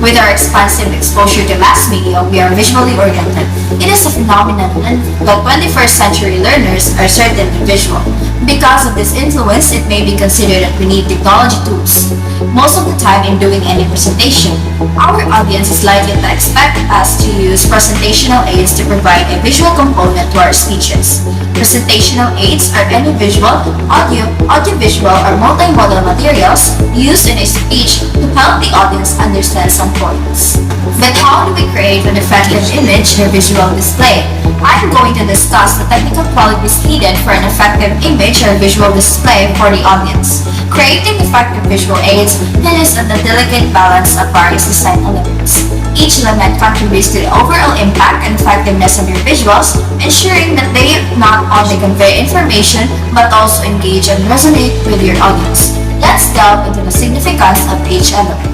With our expansive exposure to mass media, we are visually oriented. It is a phenomenon that 21st century learners are certainly visual. Because of this influence, it may be considered that we need technology tools. Most of the time in doing any presentation, our audience is likely to expect us to use presentational aids to provide a visual component to our speeches. Presentational aids are any visual, audiovisual, or multimodal materials used in a speech to help the audience understand some points. But how do we create an effective image or visual display? I'm going to discuss the technical qualities needed for an effective image or visual display for the audience. Creating effective visual aids hinges on the delicate balance of various design elements. Each element contributes to the overall impact and effectiveness of your visuals, ensuring that they not only convey information but also engage and resonate with your audience. Let's delve into the significance of each element.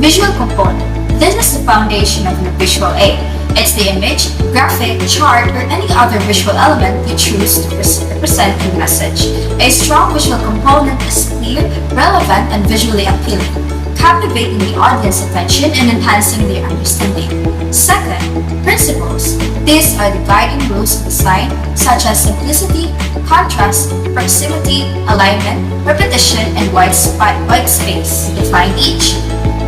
Visual component. This is the foundation of your visual aid. It's the image, graphic, chart, or any other visual element you choose to represent your message. A strong visual component is clear, relevant, and visually appealing, captivating the audience's attention and enhancing their understanding. Second, principles. These are the guiding rules of design, such as simplicity, contrast, proximity, alignment, repetition, and white space. Define each.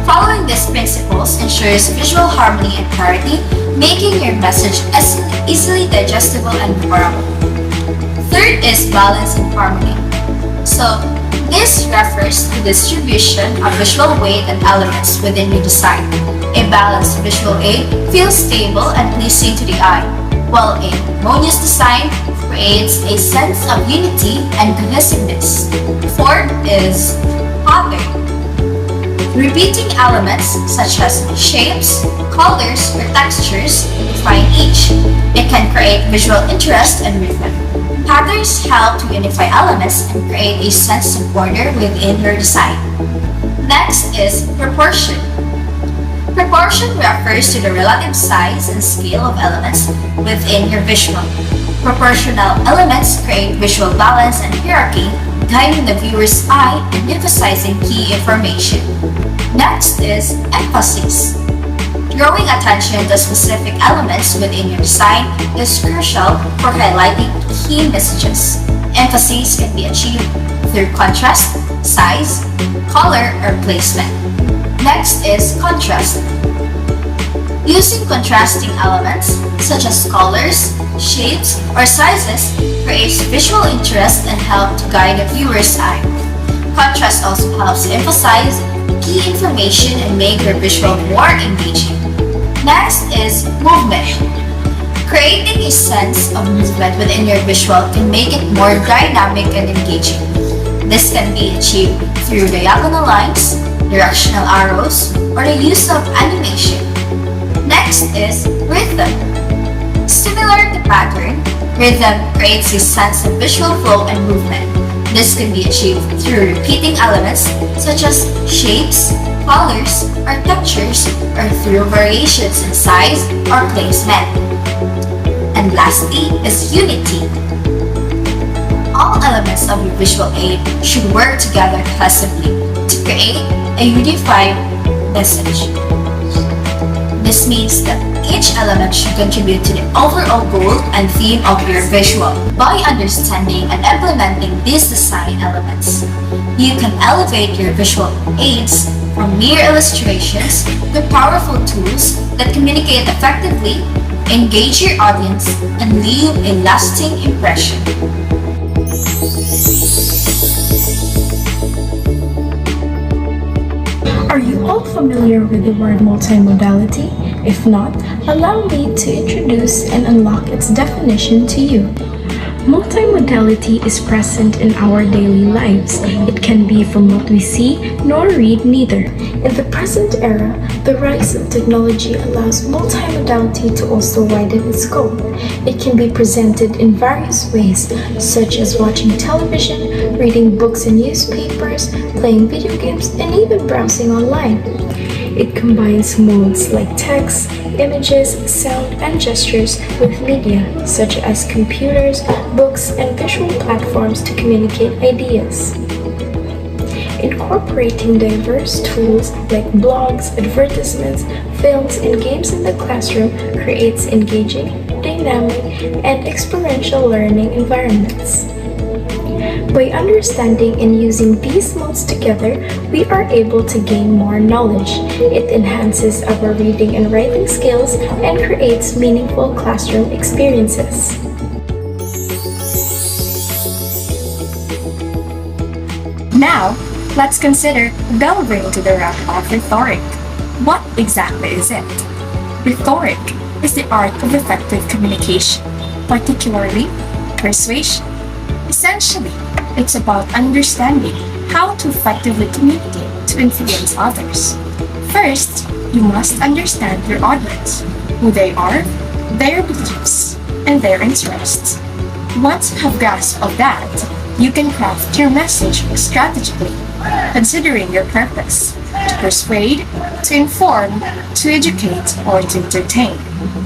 Following these principles ensures visual harmony and clarity, making your message easily digestible and memorable. Third is balance and harmony. So, this refers to the distribution of visual weight and elements within your design. A balanced visual aid feels stable and pleasing to the eye, while a harmonious design creates a sense of unity and cohesiveness. Fourth is pattern. Repeating elements such as shapes, colors, or textures define each. It can create visual interest and rhythm. Patterns help to unify elements and create a sense of order within your design. Next is proportion. Proportion refers to the relative size and scale of elements within your visual. Proportional elements create visual balance and hierarchy, guiding the viewer's eye and emphasizing key information. Next is emphasis. Drawing attention to specific elements within your design is crucial for highlighting key messages. Emphasis can be achieved through contrast, size, color, or placement. Next is contrast. Using contrasting elements such as colors, shapes, or sizes creates visual interest and help to guide the viewer's eye. Contrast also helps to emphasize key information and make your visual more engaging. Next is movement. Creating a sense of movement within your visual can make it more dynamic and engaging. This can be achieved through diagonal lines, directional arrows, or the use of animation. Next is rhythm. Similar to pattern, rhythm creates a sense of visual flow and movement. This can be achieved through repeating elements such as shapes, colors, or textures, or through variations in size or placement. And lastly is unity. All elements of your visual aid should work together cohesively to create a unified message. This means that each element should contribute to the overall goal and theme of your visual. By understanding and implementing these design elements, you can elevate your visual aids from mere illustrations to powerful tools that communicate effectively, engage your audience, and leave a lasting impression. Are you all familiar with the word multimodality? If not, allow me to introduce and unlock its definition to you. Multimodality is present in our daily lives. It can be from what we see nor read neither. In the present era, the rise of technology allows multimodality to also widen its scope. It can be presented in various ways, such as watching television, reading books and newspapers, playing video games, and even browsing online. It combines modes like text, images, sound, and gestures with media such as computers, books, and visual platforms to communicate ideas. Incorporating diverse tools like blogs, advertisements, films, and games in the classroom creates engaging, dynamic, and experiential learning environments. By understanding and using these modes together, we are able to gain more knowledge. It enhances our reading and writing skills and creates meaningful classroom experiences. Now, let's consider delving into the realm of rhetoric. What exactly is it? Rhetoric is the art of effective communication, particularly persuasion. Essentially, it's about understanding how to effectively communicate to influence others. First, you must understand your audience, who they are, their beliefs, and their interests. Once you have grasp of that, you can craft your message strategically, considering your purpose: to persuade, to inform, to educate, or to entertain,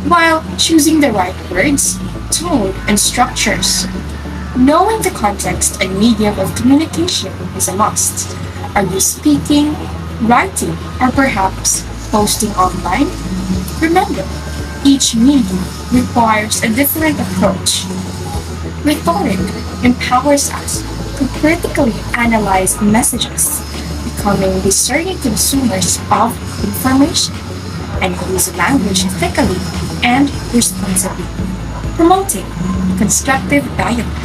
while choosing the right words, tone, and structures. Knowing the context and medium of communication is a must. Are you speaking, writing, or perhaps posting online? Remember, each medium requires a different approach. Rhetoric empowers us to critically analyze messages, becoming discerning consumers of information, and use language ethically and responsibly, promoting constructive dialogue.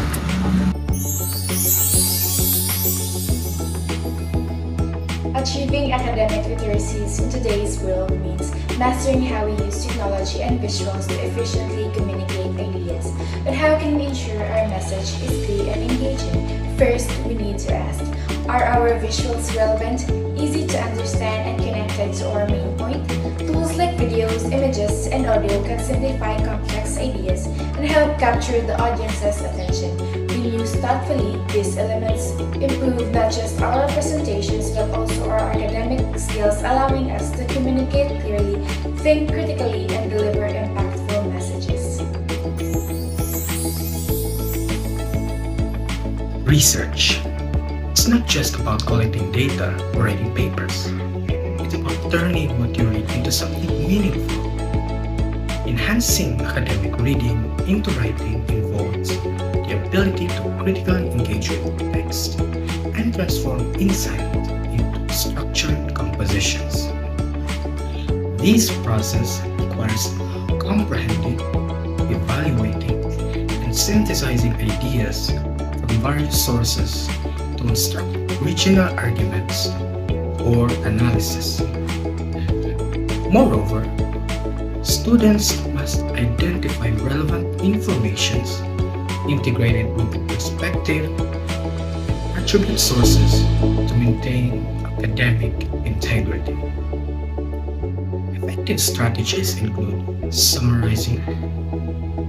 Achieving academic literacies in today's world means mastering how we use technology and visuals to efficiently communicate ideas. But how can we ensure our message is clear and engaging? First, we need to ask, are our visuals relevant, easy to understand, and connected to our main point? Tools like videos, images, and audio can simplify complex ideas and help capture the audience's attention. When used thoughtfully, these elements improve not just our presentations but also our academic skills, allowing us to communicate clearly, think critically, and deliver impactful messages. Research. It's not just about collecting data or writing papers. It's about turning what you read into something meaningful. Enhancing academic reading into writing involves the ability to critically engage with text and transform insight into structured compositions. This process requires comprehending, evaluating, and synthesizing ideas from various sources to construct original arguments or analysis. Moreover, students must identify relevant information, integrate it with perspective, and attribute sources to maintain academic integrity. Effective strategies include summarizing,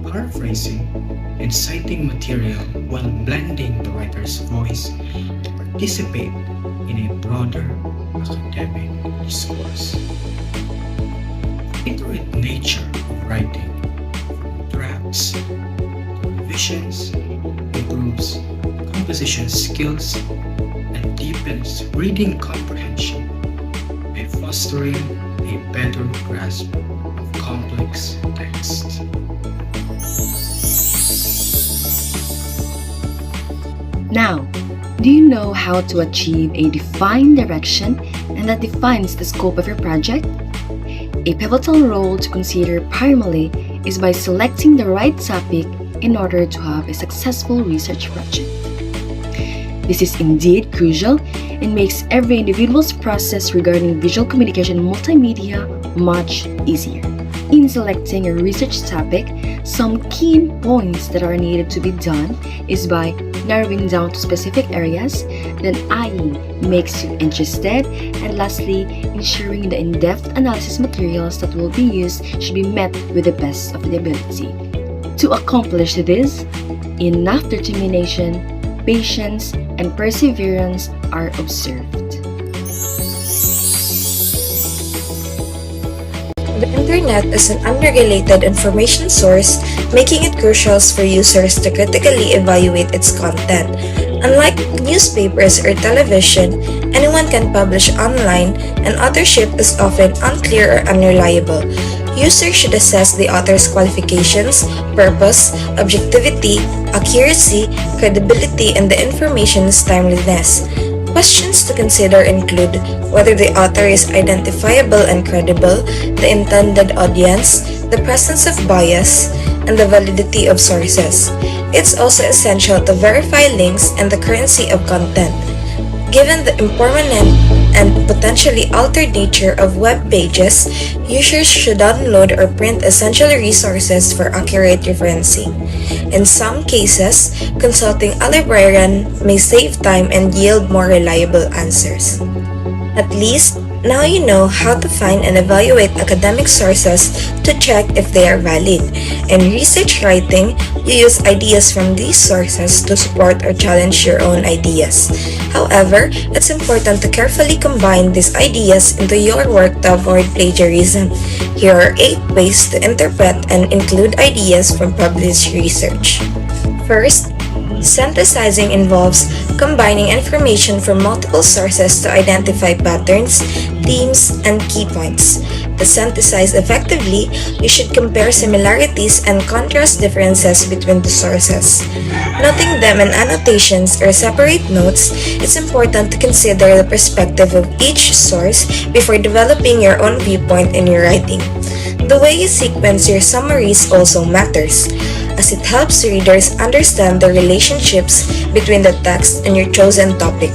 paraphrasing, and citing material while blending the writer's voice to participate in a broader academic discourse. The iterate nature of writing, from drafts to revisions, improves composition skills and deepens reading comprehension by fostering a better grasp of complex text. Now, do you know how to achieve a defined direction and that defines the scope of your project? A pivotal role to consider primarily is by selecting the right topic in order to have a successful research project. This is indeed crucial and makes every individual's process regarding visual communication multimedia much easier. In selecting a research topic, some key points that are needed to be done is by narrowing down to specific areas, then i.e. makes you interested, and lastly, ensuring the in-depth analysis materials that will be used should be met with the best of the ability. To accomplish this, enough determination, patience, and perseverance are observed. internet is an unregulated information source, making it crucial for users to critically evaluate its content. Unlike newspapers or television, anyone can publish online, and authorship is often unclear or unreliable. Users should assess the author's qualifications, purpose, objectivity, accuracy, credibility, and the information's timeliness. Questions to consider include whether the author is identifiable and credible, the intended audience, the presence of bias, and the validity of sources. It's also essential to verify links and the currency of content. Given the impermanent and potentially altered nature of web pages, users should download or print essential resources for accurate referencing. In some cases, consulting a librarian may save time and yield more reliable answers. At least, now you know how to find and evaluate academic sources to check if they are valid. In research writing, you use ideas from these sources to support or challenge your own ideas. However, it's important to carefully combine these ideas into your work to avoid plagiarism. Here are 8 ways to interpret and include ideas from published research. First, synthesizing involves combining information from multiple sources to identify patterns, themes, and key points. To synthesize effectively, you should compare similarities and contrast differences between the sources. Noting them in annotations or separate notes, it's important to consider the perspective of each source before developing your own viewpoint in your writing. The way you sequence your summaries also matters, as it helps readers understand the relationships between the text and your chosen topic.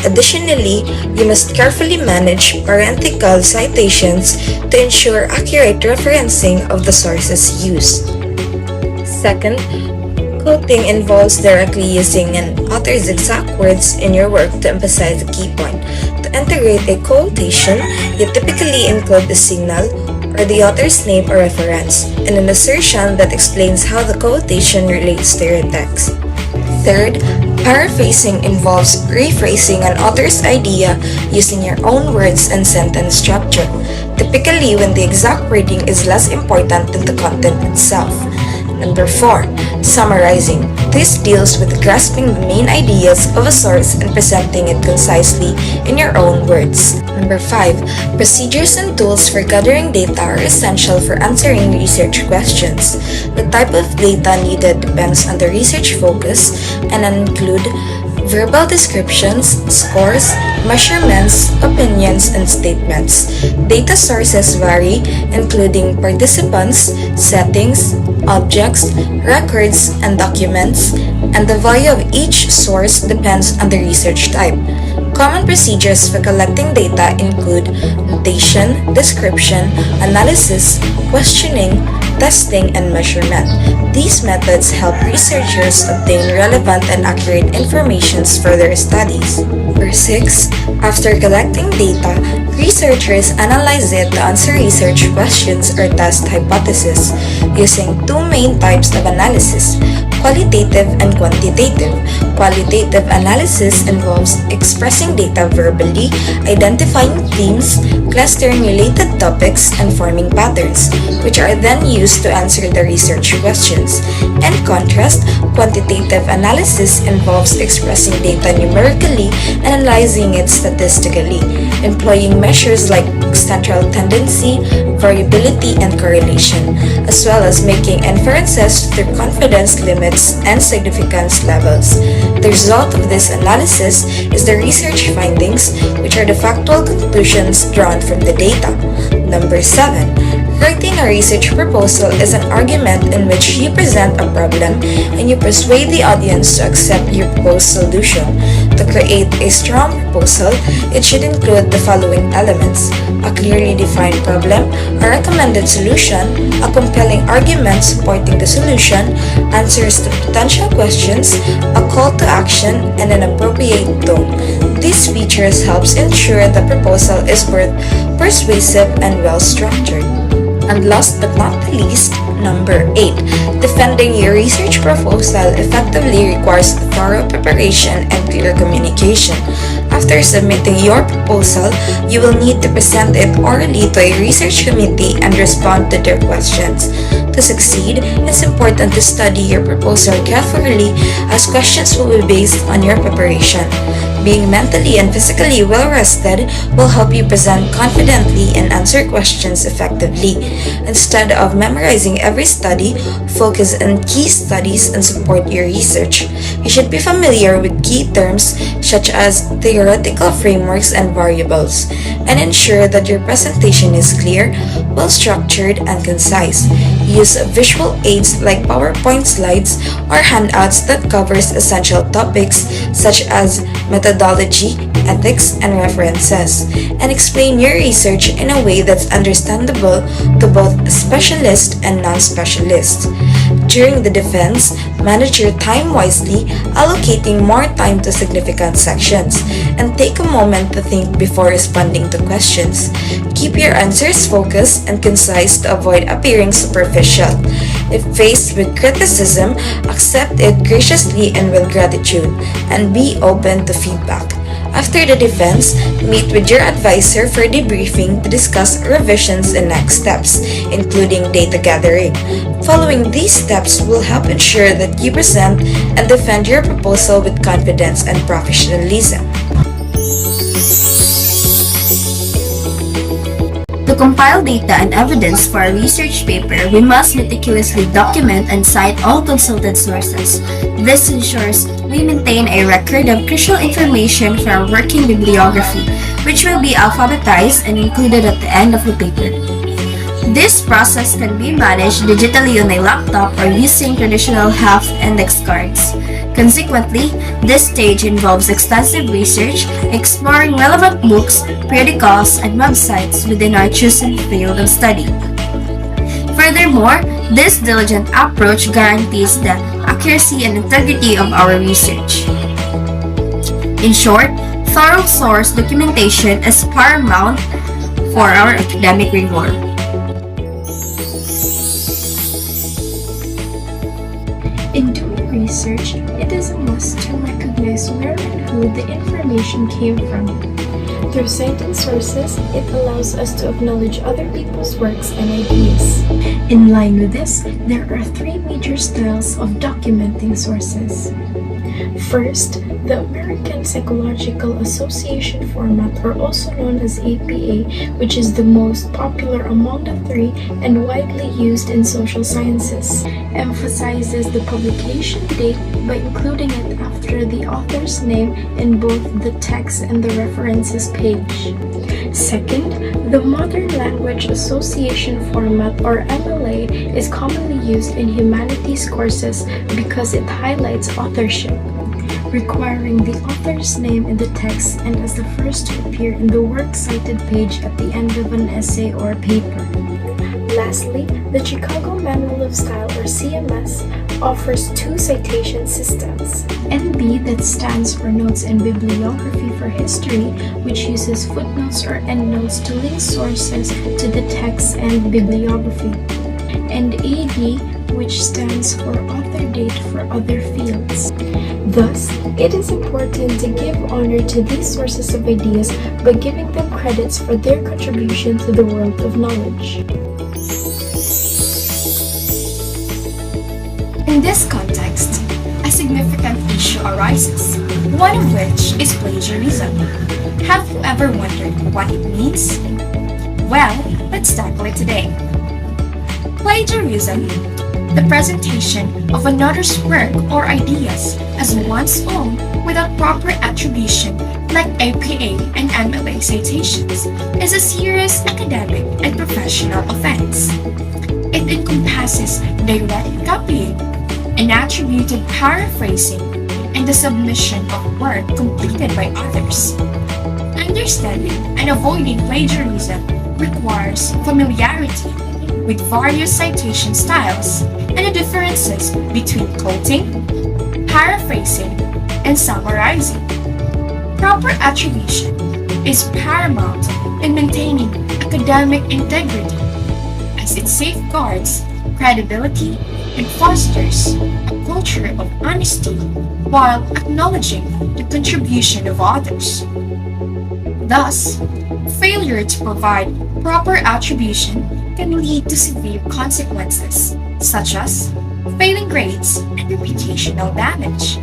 Additionally, you must carefully manage parenthetical citations to ensure accurate referencing of the sources used. Second, quoting involves directly using an author's exact words in your work to emphasize a key point. To integrate a quotation, you typically include the signal, or the author's name or reference, and an assertion that explains how the quotation relates to your text. Third, paraphrasing involves rephrasing an author's idea using your own words and sentence structure, typically when the exact wording is less important than the content itself. Number 4, summarizing. This deals with grasping the main ideas of a source and presenting it concisely in your own words. Number 5, procedures and tools for gathering data are essential for answering research questions. The type of data needed depends on the research focus and include verbal descriptions, scores, measurements, opinions, and statements. Data sources vary, including participants, settings, objects, records, and documents, and the value of each source depends on the research type. Common procedures for collecting data include notation, description, analysis, questioning, testing, and measurement. These methods help researchers obtain relevant and accurate information for their studies. Number 6. After collecting data, researchers analyze it to answer research questions or test hypotheses using 2 main types of analysis: qualitative and quantitative. Qualitative analysis involves expressing data verbally, identifying themes, clustering related topics, and forming patterns, which are then used to answer the research questions. In contrast, quantitative analysis involves expressing data numerically and analyzing it statistically, employing measures like central tendency, variability, and correlation, as well as making inferences through confidence limits and significance levels. The result of this analysis is the research findings, which are the factual conclusions drawn from the data. Number 7. Writing a research proposal is an argument in which you present a problem and you persuade the audience to accept your proposed solution. To create a strong proposal, it should include the following elements: a clearly defined problem, a recommended solution, a compelling argument supporting the solution, answers to potential questions, a call to action, and an appropriate tone. These features helps ensure the proposal is both persuasive and well-structured. And last but not the least, number 8. Defending your research proposal effectively requires thorough preparation and clear communication. after submitting your proposal, you will need to present it orally to a research committee and respond to their questions. To succeed, it's important to study your proposal carefully as questions will be based on your preparation. Being mentally and physically well rested will help you present confidently and answer questions effectively. Instead of memorizing every study, focus on key studies and support your research. You should be familiar with key terms such as theoretical frameworks and variables, and ensure that your presentation is clear, well structured, and concise. Use visual aids like PowerPoint slides or handouts that covers essential topics such as methodology, ethics, and references, and explain your research in a way that's understandable to both specialists and non-specialists. During the defense, manage your time wisely, allocating more time to significant sections, and take a moment to think before responding to questions. Keep your answers focused and concise to avoid appearing superficial. If faced with criticism, accept it graciously and with gratitude, and be open to feedback. After the defense, meet with your advisor for debriefing to discuss revisions and next steps, including data gathering. Following these steps will help ensure that you present and defend your proposal with confidence and professionalism. To compile data and evidence for a research paper, we must meticulously document and cite all consulted sources. This ensures we maintain a record of crucial information for our working bibliography, which will be alphabetized and included at the end of the paper. This process can be managed digitally on a laptop or using traditional half-index cards. Consequently, this stage involves extensive research, exploring relevant books, periodicals, and websites within our chosen field of study. Furthermore, this diligent approach guarantees the accuracy and integrity of our research. In short, thorough source documentation is paramount for our academic rigor. In doing research, it is a must to recognize where and who the information came from. Through citing sources, it allows us to acknowledge other people's works and ideas. In line with this, there are three major styles of documenting sources. First, the American Psychological Association format, or also known as APA, which is the most popular among the three and widely used in social sciences, emphasizes the publication date by including it after the author's name in both the text and the references page. Second, the Modern Language Association format, or MLA, is commonly used in humanities courses because it highlights authorship, requiring the author's name in the text and as the first to appear in the works cited page at the end of an essay or paper. Lastly, the Chicago Manual of Style, or CMS, offers two citation systems. NB, that stands for Notes and Bibliography for History, which uses footnotes or endnotes to link sources to the text and bibliography. And AD, which stands for Author Date for other fields. Thus, it is important to give honor to these sources of ideas by giving them credits for their contribution to the world of knowledge. In this context, a significant issue arises, one of which is plagiarism. Have you ever wondered what it means? Well, let's tackle it today. Plagiarism, the presentation of another's work or ideas as one's own without proper attribution, like APA and MLA citations, is a serious academic and professional offense. It encompasses direct copying, unattributed paraphrasing, and the submission of work completed by others. Understanding and avoiding plagiarism requires familiarity with various citation styles and the differences between quoting, paraphrasing, and summarizing. Proper attribution is paramount in maintaining academic integrity, as it safeguards credibility and fosters a culture of honesty while acknowledging the contribution of others. Thus, failure to provide proper attribution can lead to severe consequences, such as failing grades and reputational damage.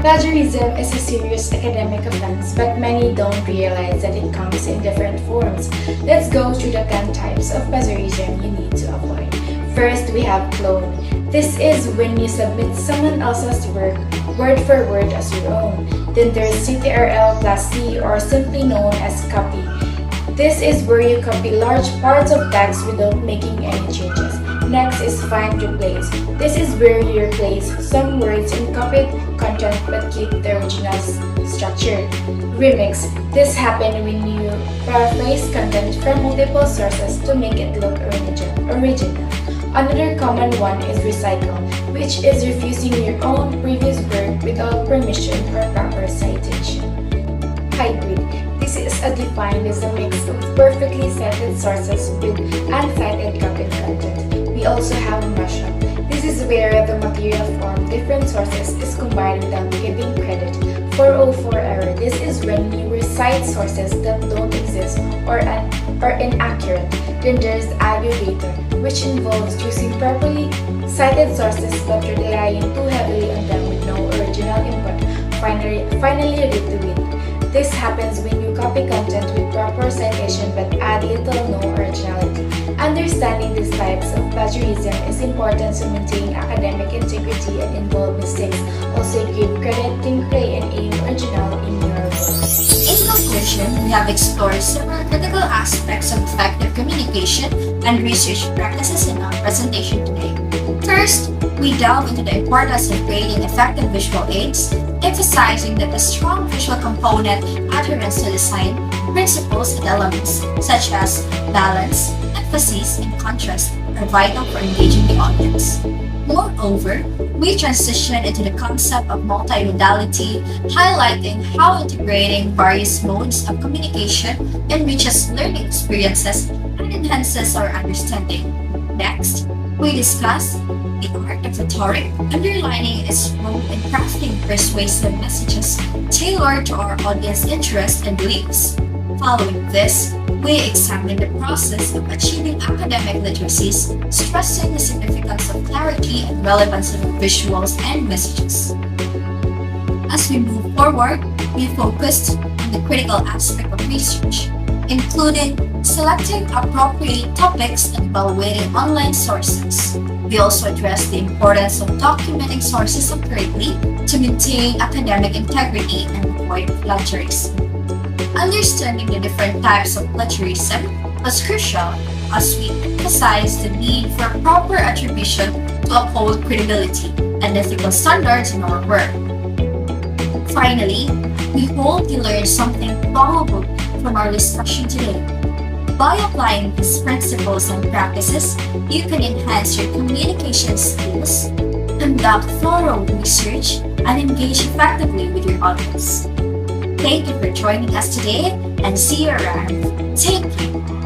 Plagiarism is a serious academic offense, but many don't realize that it comes in different forms. Let's go through the 10 types of plagiarism you need to avoid. First, we have clone. This is when you submit someone else's work word for word as your own. Then there's CTRL plus C, or simply known as copy. This is where you copy large parts of text without making any changes. Next is find replace. This is where you replace some words in copied content but keep the original structure. Remix. This happens when you paraphrase content from multiple sources to make it look original. Another common one is recycle, which is refusing your own previous work without permission or proper citation. Hybrid. This is defined as a mix of perfectly cited sources with uncited copied content. We also have mashup. This is where the material from different sources is combined without giving credit. 404 error. This is when you recite sources that don't exist or inaccurate. Then there's aggregator, which involves choosing properly cited sources but relying too heavily on them with no original input. Finally, retweet. This happens when you copy content with proper citation but add little no originality. Understanding these types of plagiarism is important to maintain academic integrity and involve mistakes. Also give credit, think, play, and aim original in your work. In conclusion, we have explored several critical aspects of effective communication and research practices in our presentation today. First, we delve into the importance of creating effective visual aids, emphasizing that a strong visual component adherence to design principles and elements such as balance, emphasis, and contrast are vital for engaging the audience. Moreover, we transition into the concept of multimodality, highlighting how integrating various modes of communication enriches learning experiences and enhances our understanding. Next, we discuss the art of rhetoric, underlining its role in crafting persuasive messages tailored to our audience interests and beliefs. Following this, we examine the process of achieving academic literacies, stressing the significance of clarity and relevance of visuals and messages. As we move forward, we focused on the critical aspect of research, including selecting appropriate topics and evaluating online sources. We also addressed the importance of documenting sources accurately to maintain academic integrity and avoid plagiarism. Understanding the different types of plagiarism was crucial as we emphasized the need for proper attribution to uphold credibility and ethical standards in our work. Finally, we hope you learned something valuable from our discussion today. By applying these principles and practices, you can enhance your communication skills, conduct thorough research, and engage effectively with your audience. Thank you for joining us today and see you around. Take care.